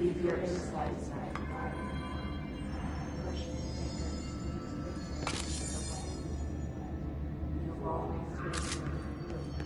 Leave your insights at the bottom. You've always been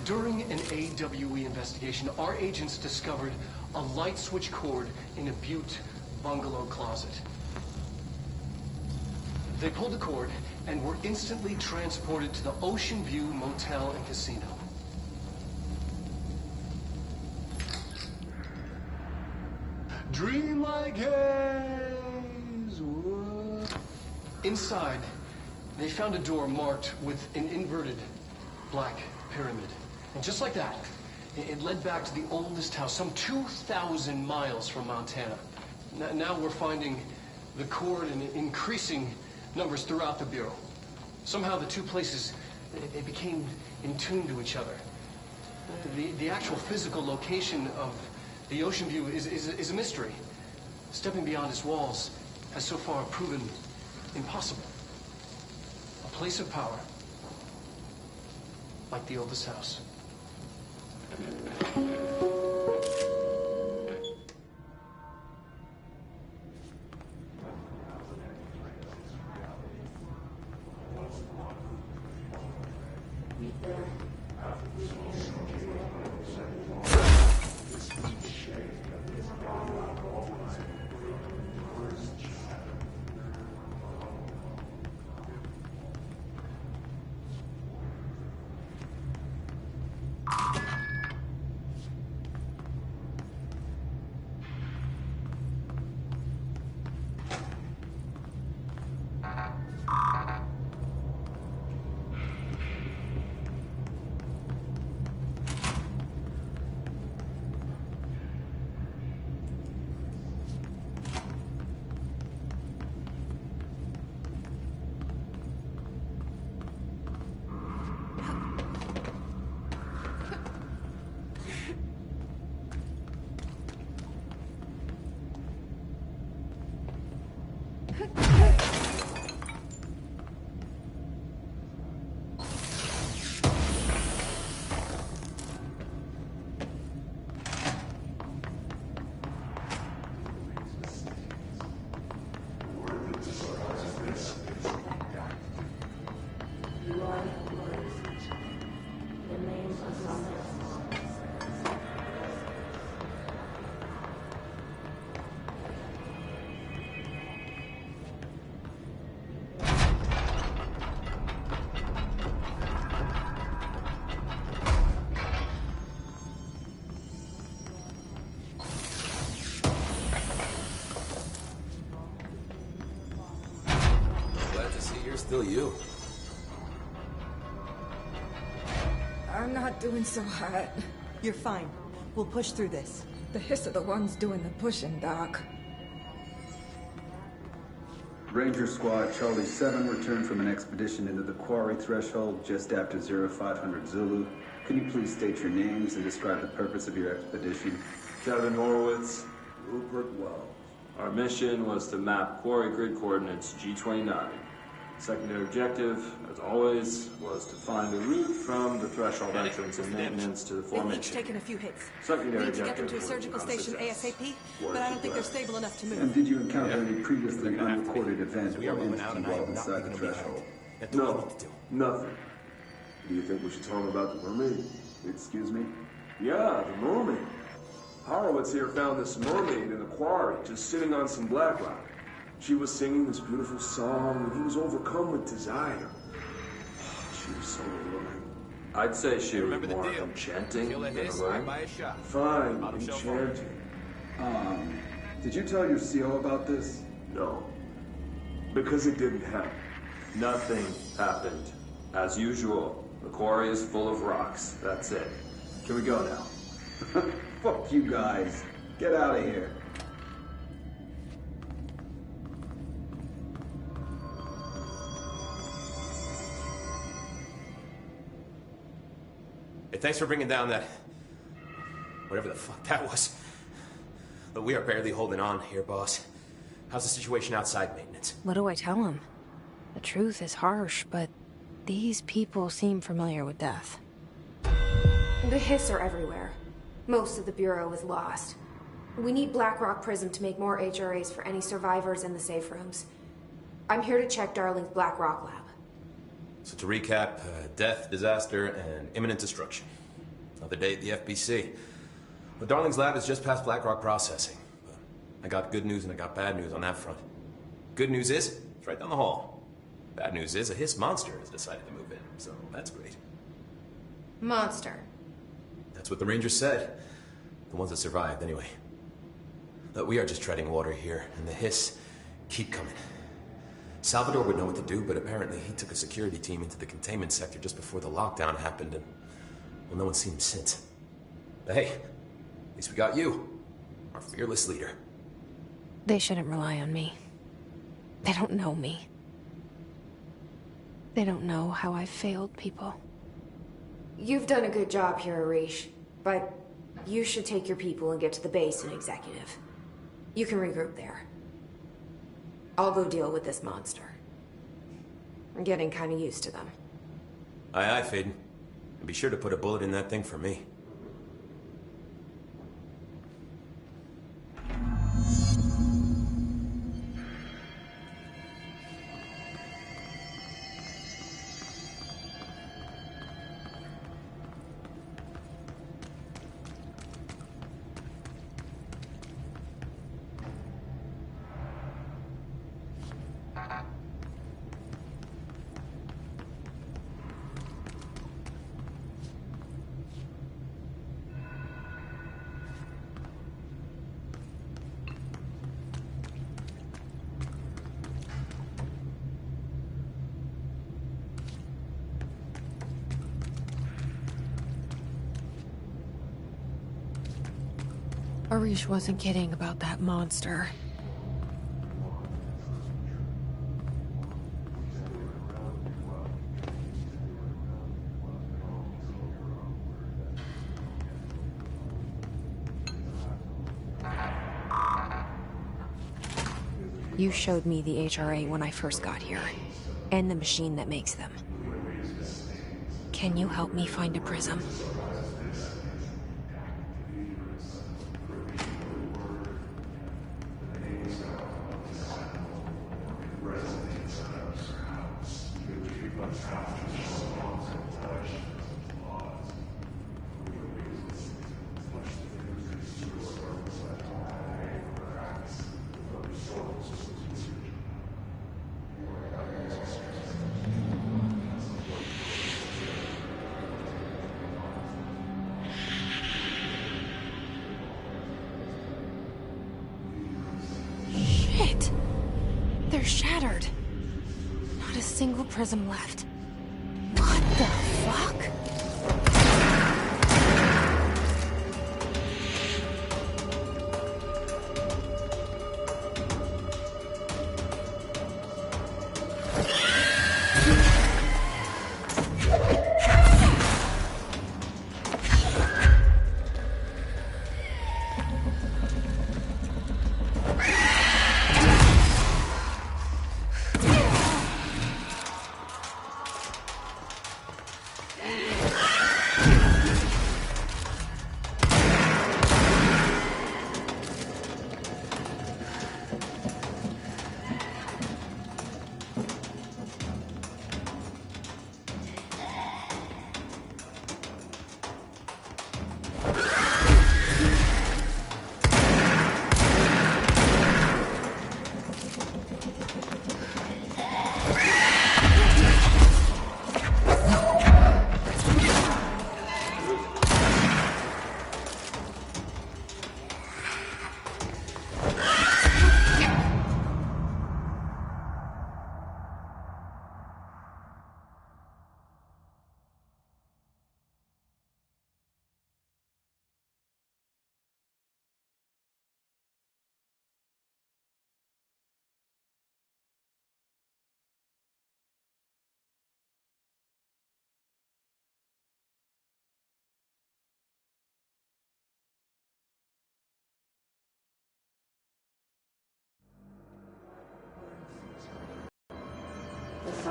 During an AWE investigation, our agents discovered a light switch cord in a Butte bungalow closet. They pulled the cord and were instantly transported to the Ocean View Motel and Casino. Dream like haze. Inside, they found a door marked with an inverted black pyramid. And just like that, it led back to the oldest house, some 2,000 miles from Montana. Now we're finding the cord in increasing numbers throughout the Bureau. Somehow the two places, they became in tune to each other. The actual physical location of the Ocean View is a mystery. Stepping beyond its walls has so far proven impossible. A place of power, like the oldest house. Still you. I'm not doing so hot. You're fine. We'll push through this. The hiss are the ones doing the pushing, Doc. Ranger Squad Charlie 7 returned from an expedition into the quarry threshold just after 0500 Zulu. Can you please state your names and describe the purpose of your expedition? Kevin Horowitz, Rupert Wells. Our mission was to map quarry grid coordinates G29. Secondary objective, as always, was to find the route from the threshold entrance and maintenance to the They've formation. each taken a few hits. Secondary We need to get objective them to a surgical was station unsuccess. ASAP, but I don't think they're stable enough to And move. did you encounter any previously unrecorded event We are or moving out, entity and I while am not inside the leaving them threshold? behind. That's what we need to do. Nothing. Do you think we should tell them about the mermaid? Excuse me? Yeah, the mermaid. Horowitz here found this mermaid in the quarry, just sitting on some black rock. She was singing this beautiful song, and he was overcome with desire. She was so alluring. I'd say she was Remember the more deal. enchanting Kill that than hiss, alluring. I buy a shot. Fine, Bottom shelf forward. enchanting. Did you tell your CO about this? No. Because it didn't happen. Nothing happened. As usual, the quarry is full of rocks. That's it. Can we go now? Fuck you guys. Get out of here. Hey, thanks for bringing down that... whatever the fuck that was. But we are barely holding on here, boss. How's the situation outside maintenance? What do I tell him? The truth is harsh, but these people seem familiar with death. The Hiss are everywhere. Most of the Bureau is lost. We need Blackrock Prism to make more HRAs for any survivors in the safe rooms. I'm here to check Darling's Blackrock lab. So to recap, death, disaster, and imminent destruction. Another day at the FBC. But Darling's lab is just past Blackrock processing. But I got good news and I got bad news on that front. Good news is, it's right down the hall. Bad news is, a Hiss monster has decided to move in, so that's great. Monster. That's what the Rangers said. The ones that survived, anyway. But we are just treading water here, and the Hiss keep coming. Salvador would know what to do, but apparently he took a security team into the containment sector just before the lockdown happened, and, well, no one's seen him since. But hey, at least we got you, our fearless leader. They shouldn't rely on me. They don't know me. They don't know how I've failed people. You've done a good job here, Arish, but you should take your people and get to the base and executive. You can regroup there. I'll go deal with this monster. I'm getting kind of used to them. Aye, aye, Faden. And be sure to put a bullet in that thing for me. Arish wasn't kidding about that monster. You showed me the HRA when I first got here, and the machine that makes them. Can you help me find a prism? They're shattered. Not a single prism left. What the fuck?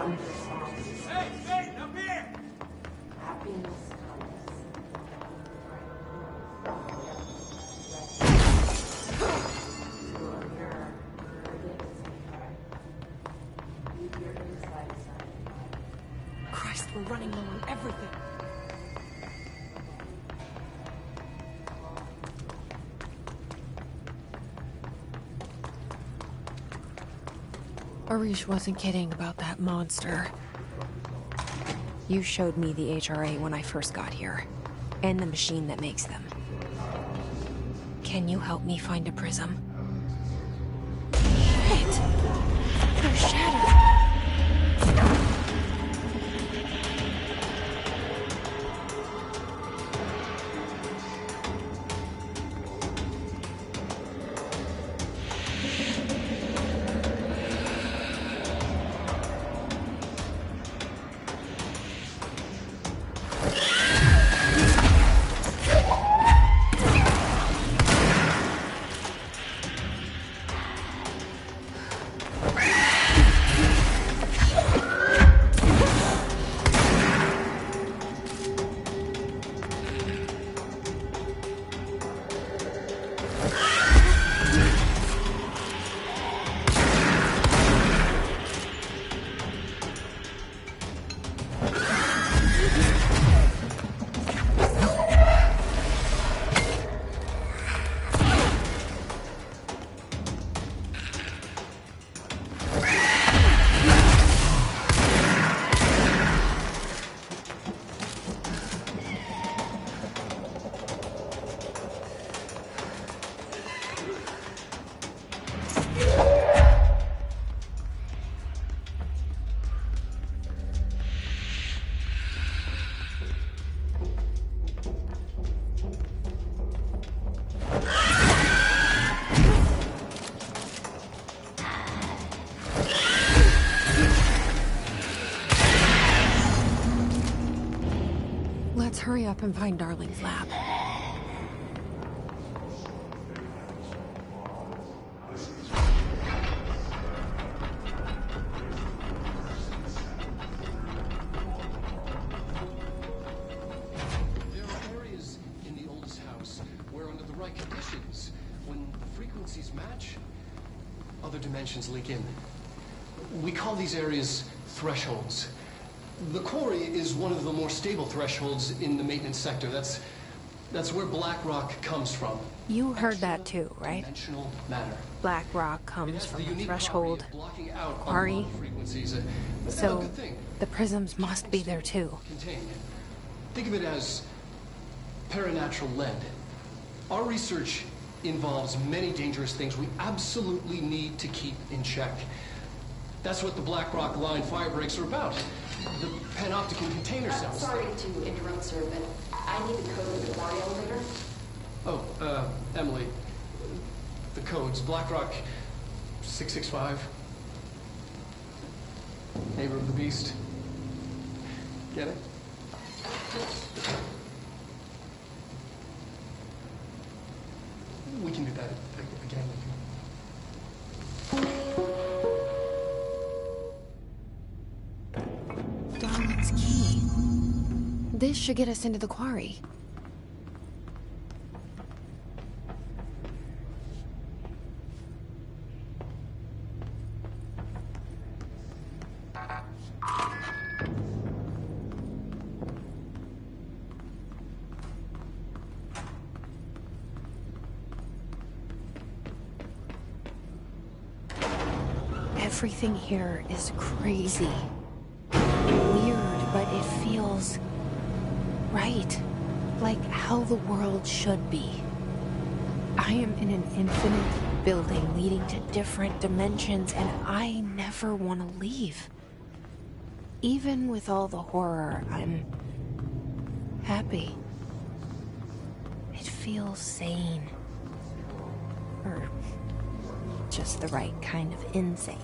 Hey, up here! Happiness Christ, we're running low on everything. Arish wasn't kidding about that monster. You showed me the HRA when I first got here, and the machine that makes them. Can you help me find a prism? Shit! They're shattered! Let's hurry up and find Darling's lab. There are areas in the oldest house where, under the right conditions, when the frequencies match, other dimensions link in. We call these areas thresholds. The quarry is one of the more stable thresholds in the maintenance sector. That's where black rock comes from. You heard that too, right? Dimensional matter. Black rock It comes has from the the unique threshold. property of blocking out quarry. unwanted frequencies. A So, good thing. the prisms must be there too. Contain. Think of it as paranatural lead. Our research involves many dangerous things we absolutely need to keep in check. That's what the Black Rock Line fire breaks are about. The panopticon container cells. Sorry to interrupt, sir, but I need the code of the quarry elevator. Oh, Emily. The codes. Black Rock 665. Neighbor of the Beast. Get it? We can do that again. Darling's key. This should get us into the quarry. Everything here is crazy. Weird, but it feels right. Like how the world should be. I am in an infinite building leading to different dimensions, and I never want to leave. Even with all the horror, I'm happy. It feels sane. Or just the right kind of insane.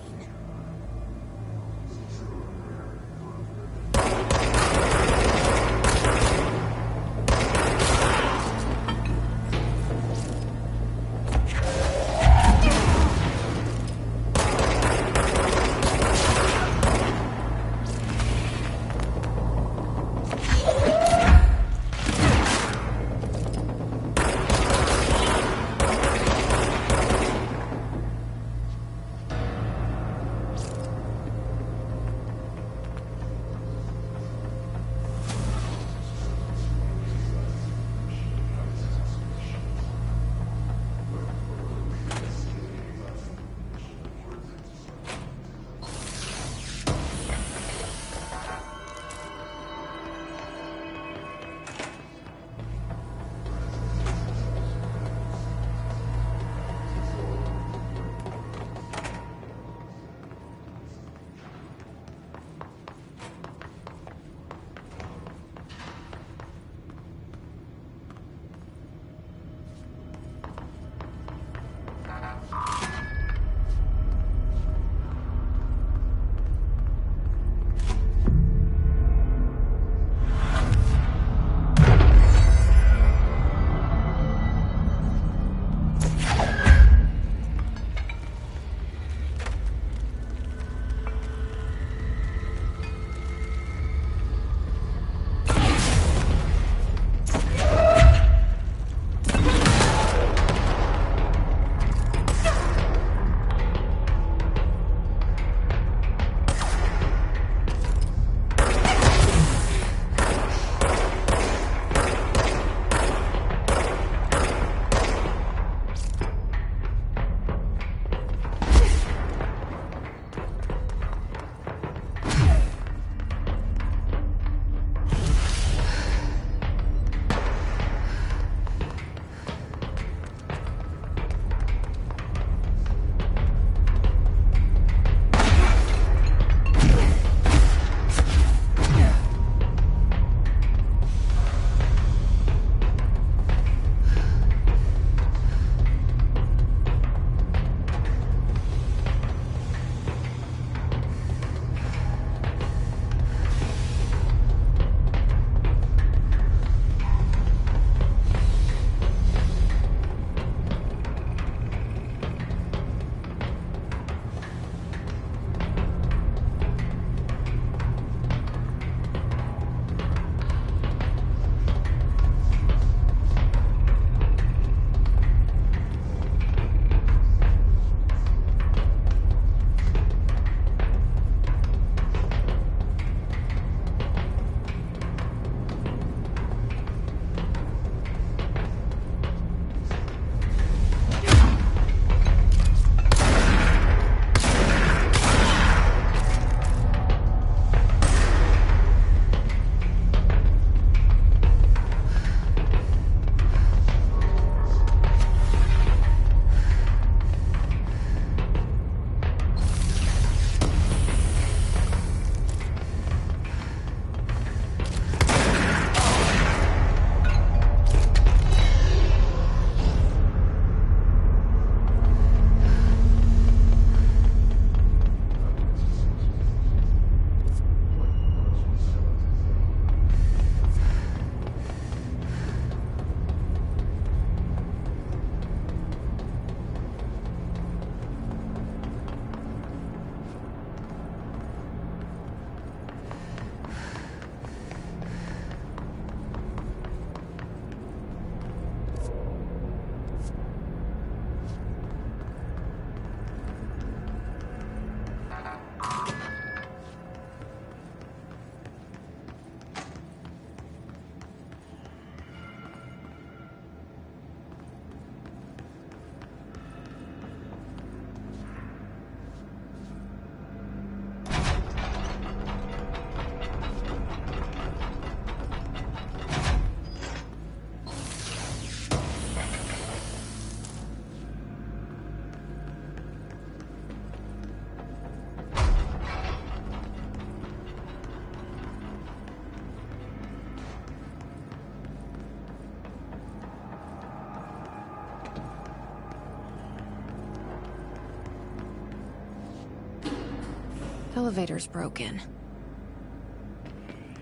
elevator's broken.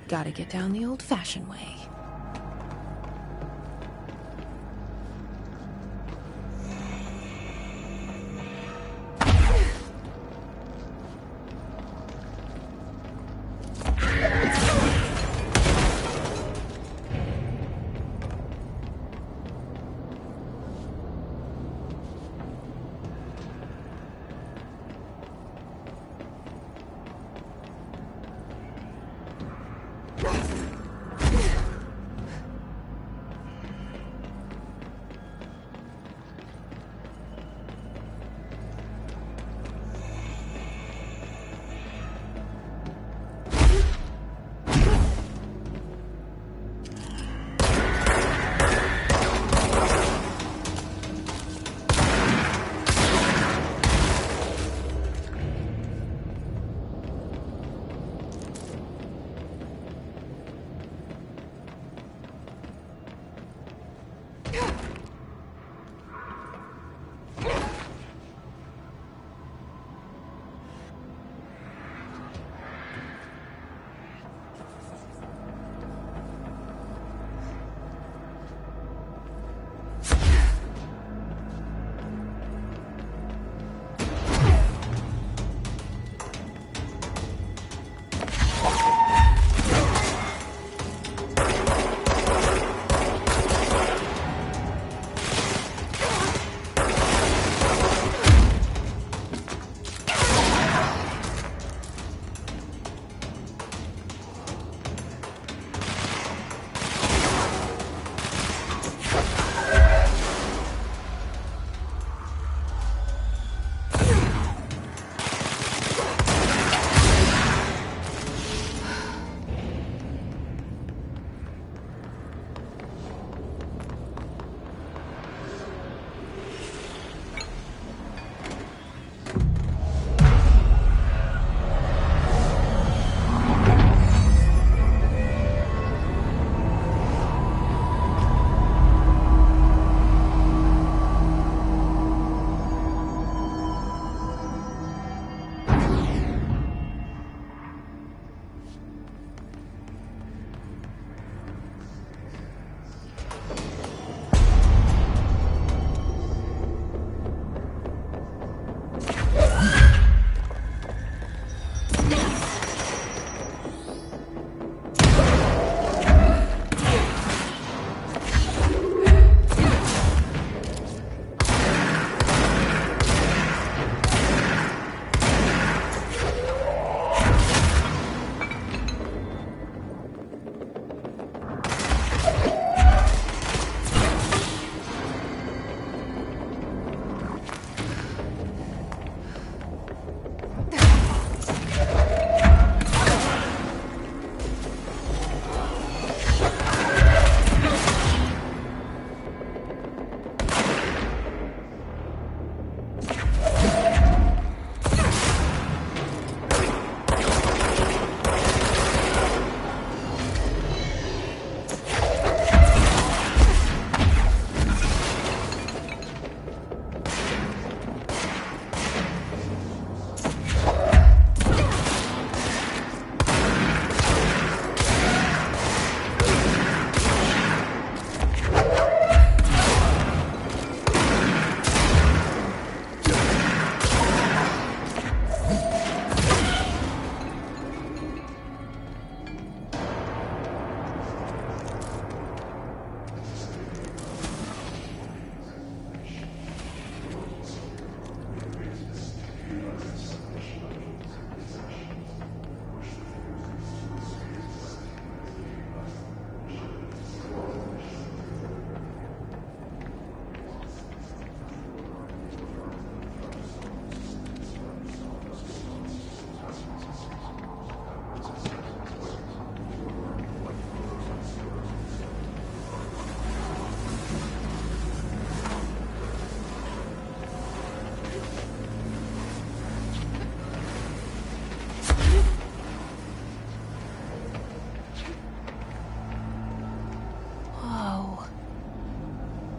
Gotta get down the old-fashioned way.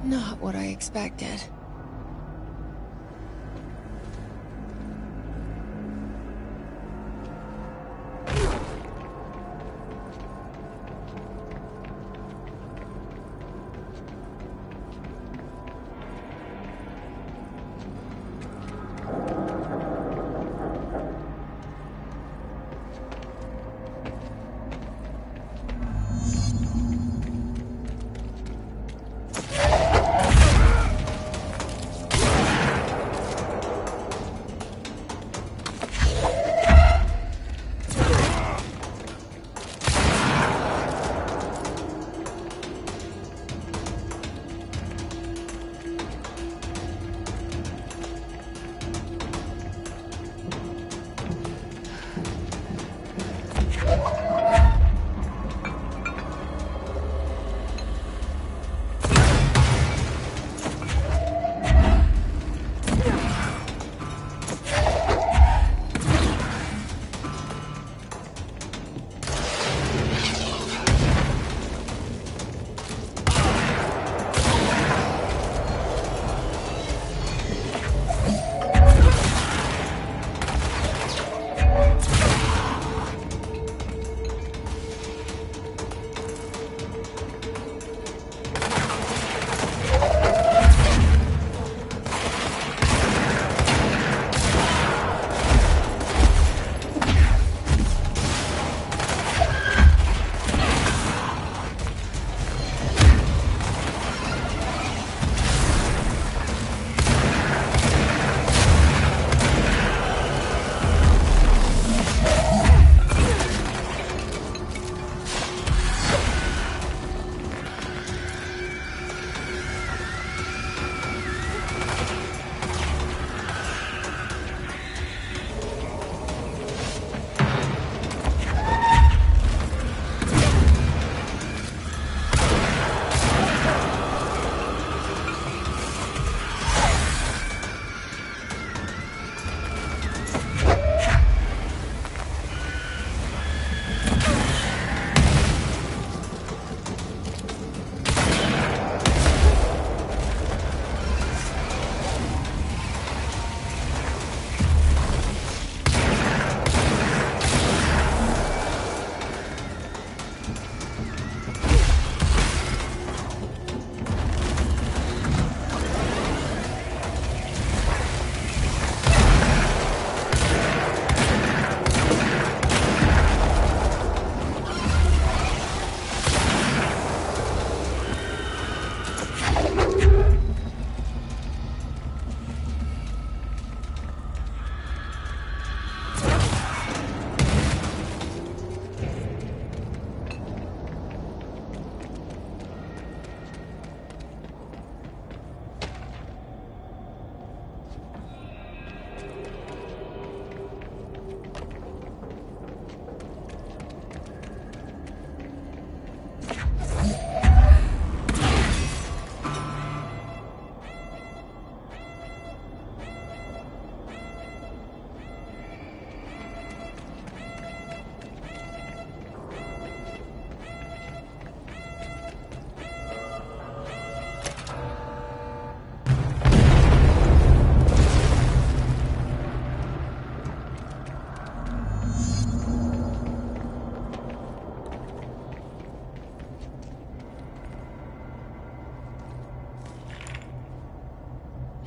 Not what I expected.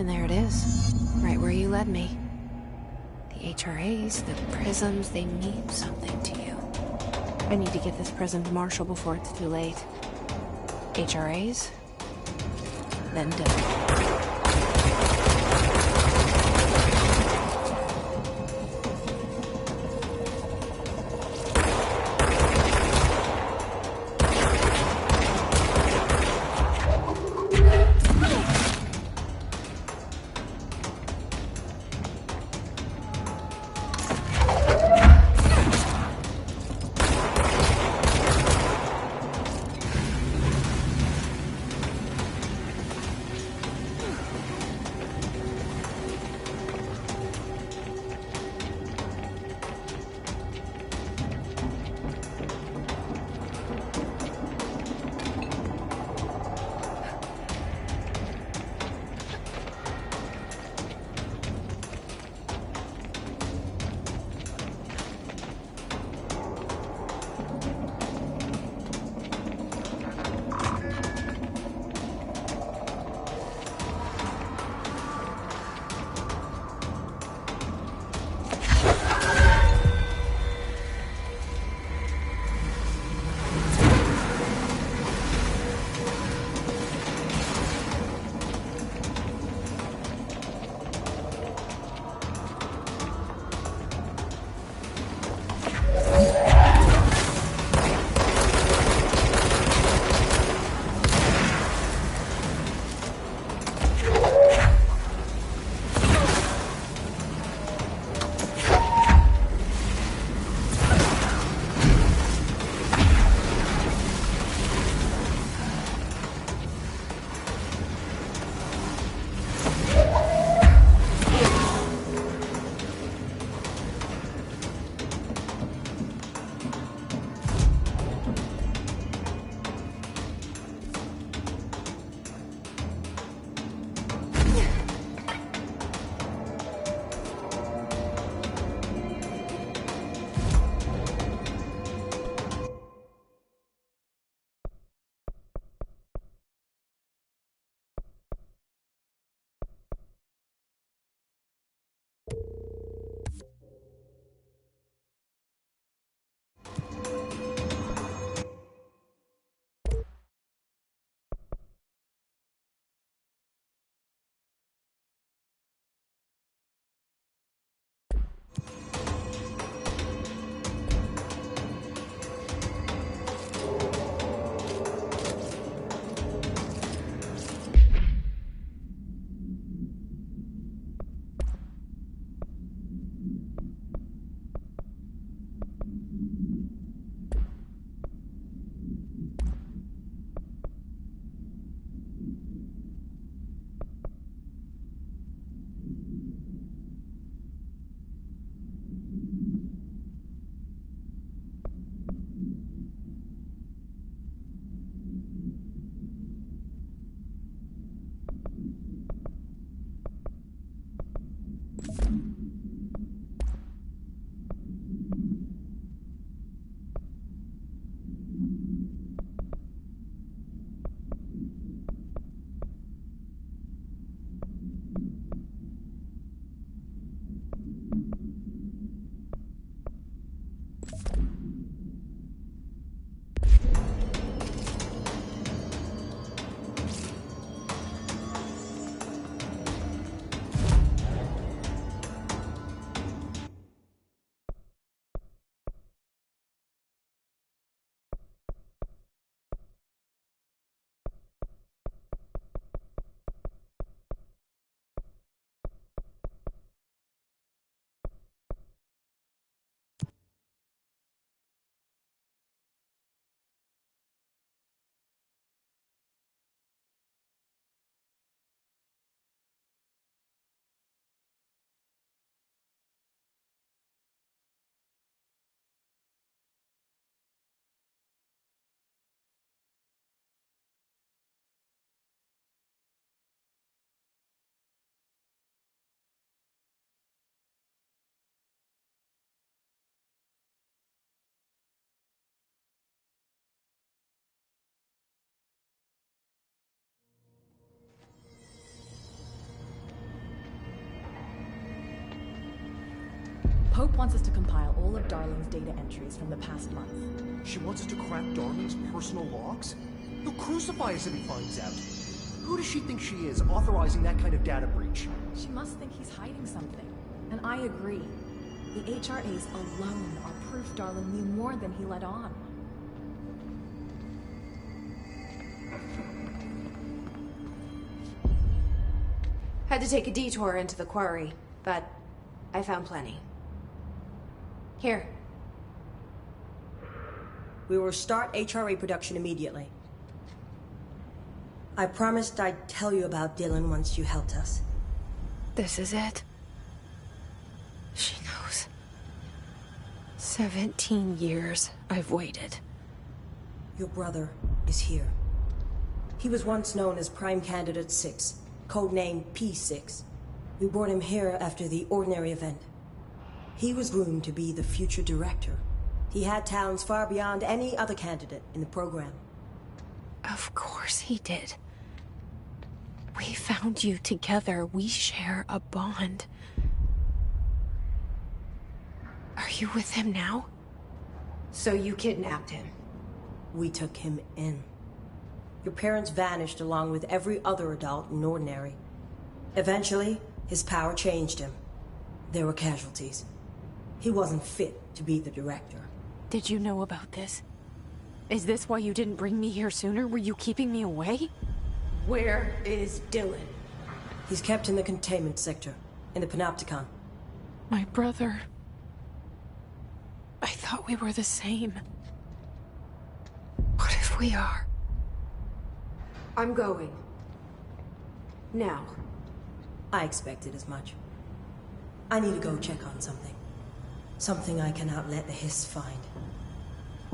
And there it is, right where you led me. The HRAs, the prisms, they mean something to you. I need to get this prism to Marshall before it's too late. HRAs, then death. wants us to compile all of Darling's data entries from the past month. She wants us to crack Darling's personal logs? He'll crucify us if he finds out. Who does she think she is, authorizing that kind of data breach? She must think he's hiding something. And I agree. The HRAs alone are proof Darling knew more than he let on. Had to take a detour into the quarry, but I found plenty. Here. We will start HRA production immediately. I promised I'd tell you about Dylan once you helped us. This is it. She knows. 17 years I've waited. Your brother is here. He was once known as Prime Candidate 6, codenamed P6. We brought him here after the Ordinary event. He was groomed to be the future director. He had talents far beyond any other candidate in the program. Of course he did. We found you together. We share a bond. Are you with him now? So you kidnapped him? We took him in. Your parents vanished along with every other adult in Ordinary. Eventually, his power changed him. There were casualties. He wasn't fit to be the director. Did you know about this? Is this why you didn't bring me here sooner? Were you keeping me away? Where is Dylan? He's kept in the containment sector, in the Panopticon. My brother. I thought we were the same. What if we are? I'm going. Now. I expected as much. I need to go check on something. Something I cannot let the Hiss find.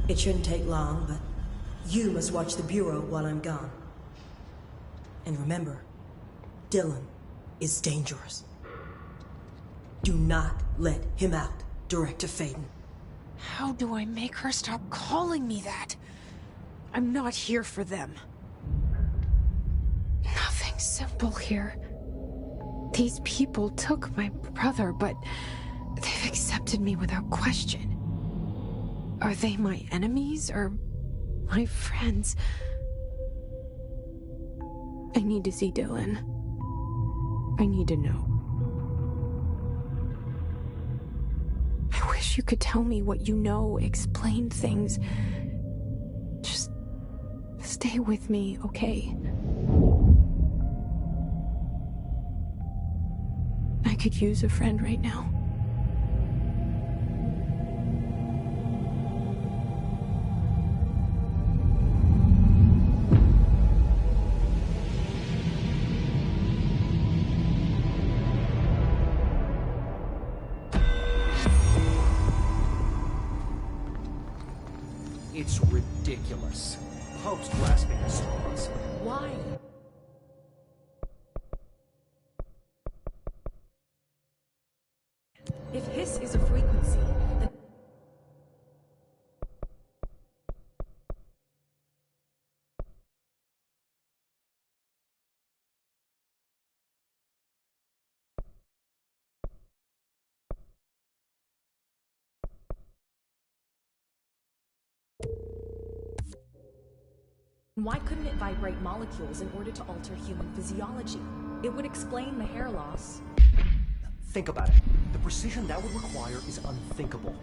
It shouldn't take long, but you must watch the Bureau while I'm gone. And remember, Dylan is dangerous. Do not let him out, Director Faden. How do I make her stop calling me that? I'm not here for them. Nothing simple here. These people took my brother, but they've accepted me without question. Are they my enemies or my friends? I need to see Dylan. I need to know. I wish you could tell me what you know, explain things. Just stay with me, okay? I could use a friend right now. It's ridiculous. Pope's grasping at straws. Why? If Hiss is a frequency, then... Why couldn't it vibrate molecules in order to alter human physiology? It would explain the hair loss. Think about it. The precision that would require is unthinkable.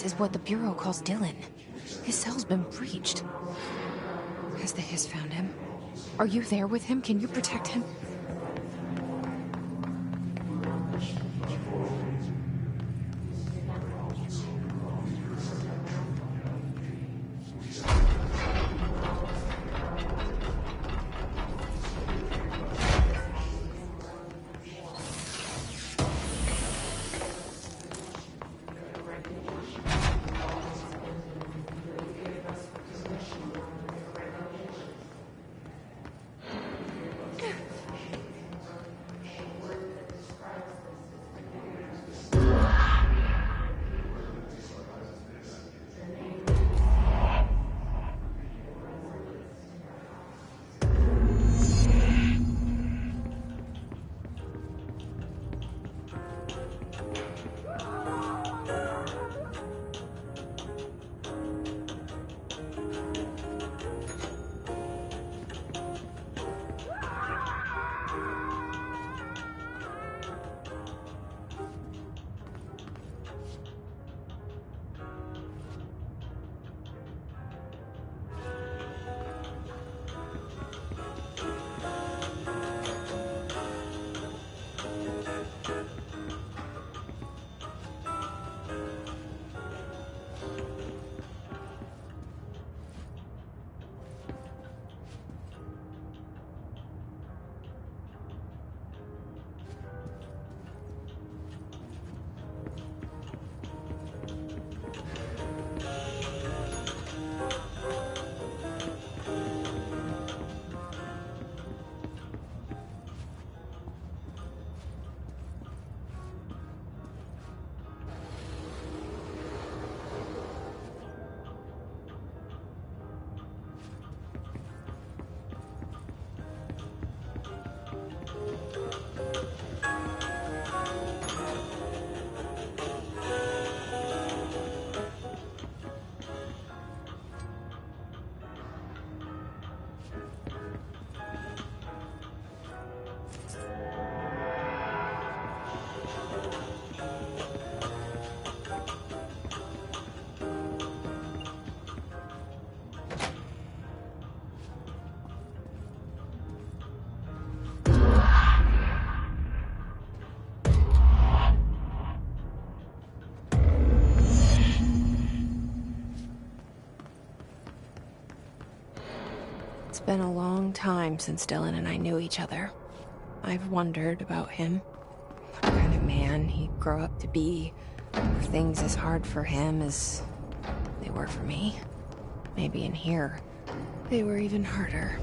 This is what the Bureau calls Dylan. His cell's been breached. Has the Hiss found him? Are you there with him? Can you protect him? It's been a long time since Dylan and I knew each other. I've wondered about him. What kind of man he'd grow up to be. Were things as hard for him as they were for me? Maybe in here, they were even harder.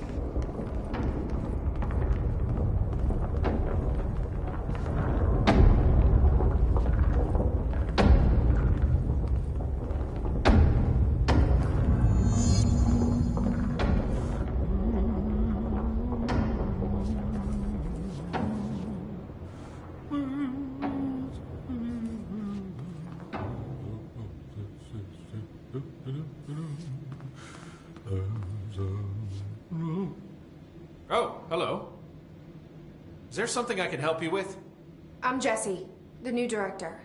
Oh, hello. Is there something I can help you with? I'm Jesse, the new director.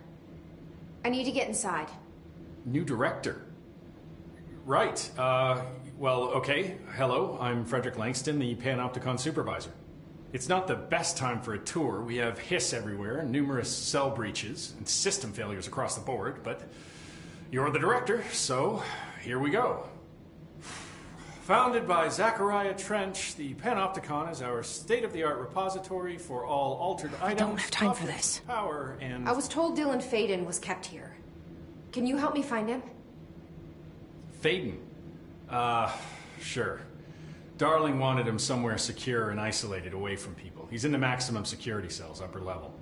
I need to get inside. New director? Right. Well, okay. Hello, I'm Frederick Langston, the Panopticon supervisor. It's not the best time for a tour. We have Hiss everywhere, numerous cell breaches, and system failures across the board, but you're the director, so here we go. Founded by Zachariah Trench, the Panopticon is our state-of-the-art repository for all altered items. I don't have time for this. Power and... I was told Dylan Faden was kept here. Can you help me find him? Faden? Sure. Darling wanted him somewhere secure and isolated away from people. He's in the maximum security cells, upper level.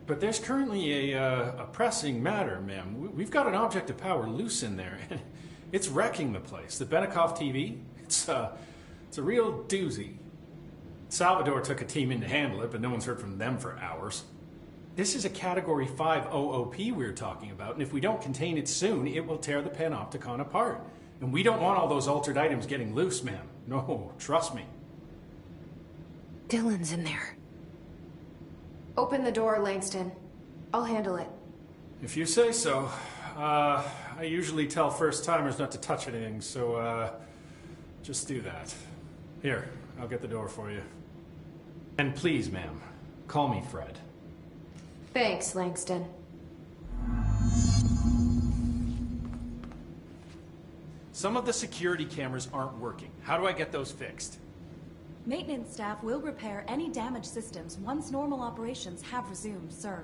But there's currently a pressing matter, ma'am. We've got an object of power loose in there, and it's wrecking the place. The Benikoff TV, it's a real doozy. Salvador took a team in to handle it, but no one's heard from them for hours. This is a Category 5 OOP we're talking about, and if we don't contain it soon, it will tear the Panopticon apart. And we don't want all those altered items getting loose, ma'am. No, trust me. Dylan's in there. Open the door, Langston. I'll handle it. If you say so. I usually tell first-timers not to touch anything, so, just do that. Here, I'll get the door for you. And please, ma'am, call me Fred. Thanks, Langston. Some of the security cameras aren't working. How do I get those fixed? Maintenance staff will repair any damaged systems once normal operations have resumed, sir.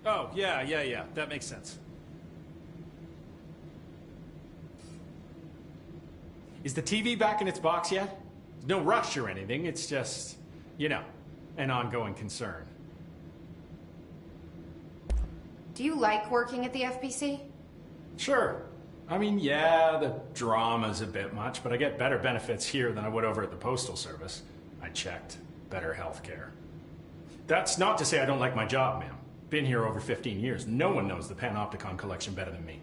Oh, yeah. That makes sense. Is the TV back in its box yet? No rush or anything, it's just, you know, an ongoing concern. Do you like working at the FBC? Sure. I mean, yeah, the drama's a bit much, but I get better benefits here than I would over at the Postal Service. I checked. Better healthcare. That's not to say I don't like my job, ma'am. Been here over 15 years. No one knows the Panopticon collection better than me.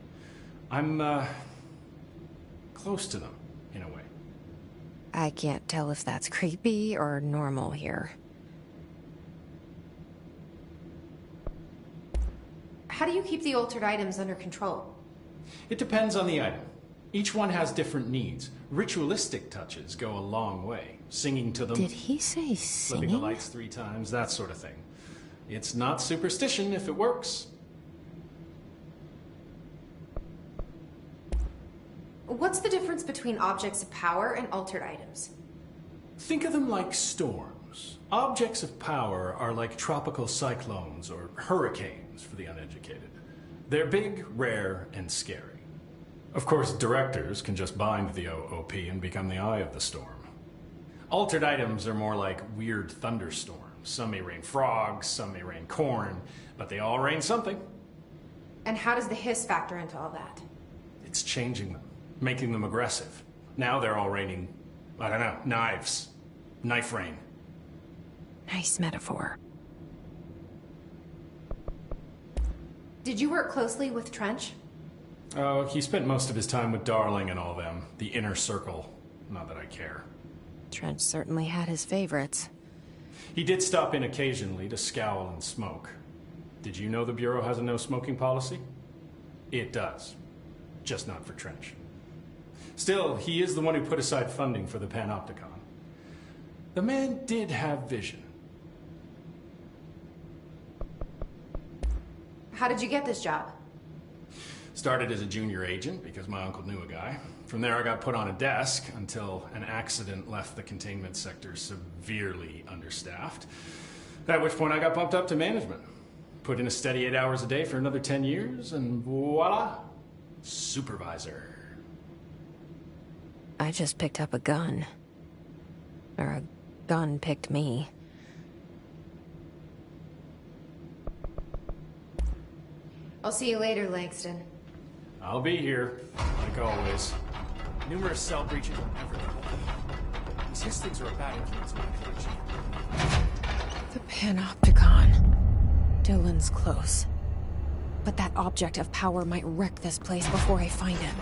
I'm, close to them, in a way. I can't tell if that's creepy or normal here. How do you keep the altered items under control? It depends on the item. Each one has different needs. Ritualistic touches go a long way. Singing to them. Did he say flipping singing? the lights 3 times, that sort of thing. It's not superstition if it works. What's the difference between objects of power and altered items? Think of them like storms. Objects of power are like tropical cyclones or hurricanes for the uneducated. They're big, rare, and scary. Of course, directors can just bind the OOP and become the eye of the storm. Altered items are more like weird thunderstorms. Some may rain frogs, some may rain corn, but they all rain something. And how does the hiss factor into all that? It's changing them, making them aggressive. Now they're all raining, I don't know, knives. Knife rain. Nice metaphor. Did you work closely with Trench? Oh, he spent most of his time with Darling and all them. The inner circle. Not that I care. Trench certainly had his favorites. He did stop in occasionally to scowl and smoke. Did you know the Bureau has a no-smoking policy? It does. Just not for Trench. Still, he is the one who put aside funding for the Panopticon. The man did have vision. How did you get this job? Started as a junior agent because my uncle knew a guy. From there I got put on a desk until an accident left the containment sector severely understaffed. At which point I got bumped up to management. Put in a steady 8 hours a day for another 10 years and voila, supervisor. I just picked up a gun. Or a gun picked me. I'll see you later, Langston. I'll be here, like always. Numerous cell breaches and everything. These his things are a bad influence on my collection. The Panopticon. Dylan's close. But that object of power might wreck this place before I find him.